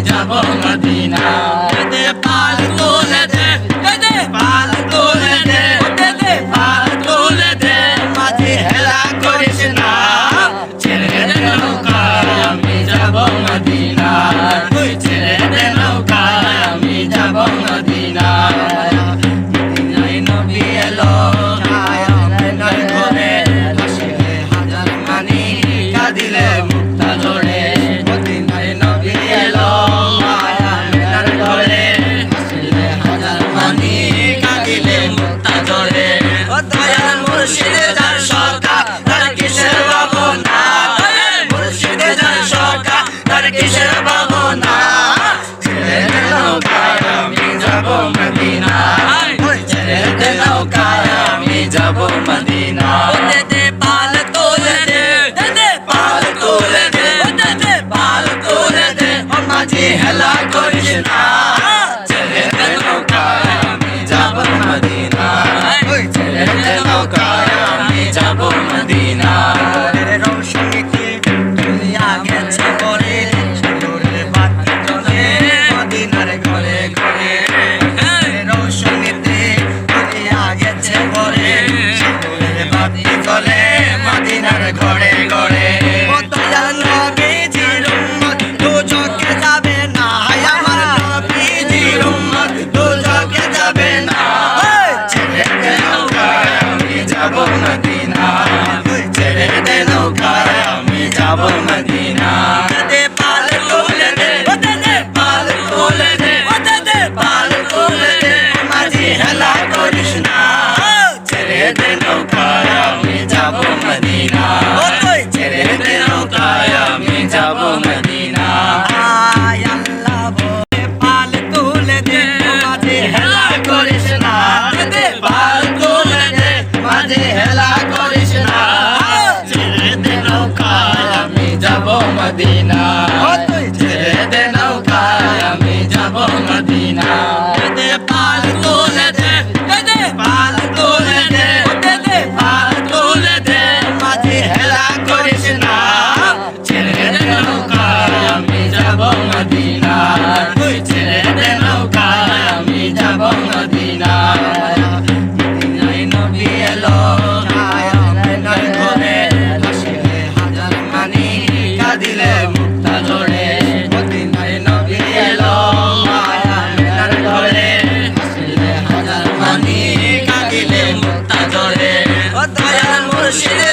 যাব মদিনা। দে পাল তুলে দে, দে পাল তুলে দে, দে পাল তুলে দে, মাঝি হেলা করিস না, ছেড়ে দে নৌকা আমি যাব মদিনা, ছেড়ে দে নৌকা আমি যাব মদিনা। মদিনায় নবী এলো নয়নের ঘরে, হাসিলে হাজার মানি কাঁদিলে মুক্তা ঝরে। মদিনায় নবী এলো নয়নের ঘরে, হাসিলে হাজার মানি কাঁদিলে মুক্তা ঝরে। ও দয়াল মুর্শিদে যার সরকার তার কিসের ভাবনা, মুর্শিদে যার সরকার তার কিসের ভাবনা। ছেড়ে দে নৌকায় আমি যাব মদিনা, ছেড়ে দে নৌকায় আমি যাব মদিনা। দে পাল তুলে দে, দে পাল তুলে দে, দে পাল তুলে দে, মাঝি হেলা করিস না, ছেড়ে দে নৌকায় আমি যাব মদিনা, ছেড়ে দে নৌকায় আমি যাব মদিনা। রৌশনীতে দুনিয়া গেছে পরে, সুন্দরের বাতি জ্বলে মদিনার ঘরে ঘরে। রৌশনীতে দুনিয়া গেছে পরে, সুন্দরের বাতি জ্বলে মদিনার ঘরে ঘরে। ও দয়াল নবীজির উম্মত দুজকে যাবে না, আমার নবীজির উম্মত দুজকে যাবে না। ছেড়ে দে নৌকায় আমি যাব মদিনা, ছেড়ে দে নৌকায় আমি যাব মদিনা। দে পাল তুলে দে, দে পাল তুলে দে, দে পাল তুলে দে, মাঝি হেলা করিস না, ছেড়ে দে নৌকায় আমি যাব মদিনা, ছেড়ে দে নৌকায় আমি যাব মদিনা। আয় আল্লাহ বলে পাল তুলে দে, মাঝি হেলা করিস না, দে পাল তুলে দে, মাঝি হেলা করিস না, ছেড়ে দে নৌকায় আমি যাব মদিনা, ছেড়ে দে নৌকায় আমি যাব মদিনা। দে পাল তুলে দে, দে পাল তুলে দে, দে পাল তুলে দে, মাঝি হেলা করিস না, ছেড়ে দে নৌকায় আমি যাব মদিনা, ছেড়ে দে নৌকায় আমি যাব মদিনা। মদিনায় নবী এলো নয়নের ঘরে, হাসিলে হাজার মানি কাঁদিলে মুক্তা ঝরে। মদিনায় নবী এলো নয়নের ঘরে, হাসিলে হাজার মানি কাঁদিলে মুক্তা ঝরে। ও দয়াল মুর্শিদে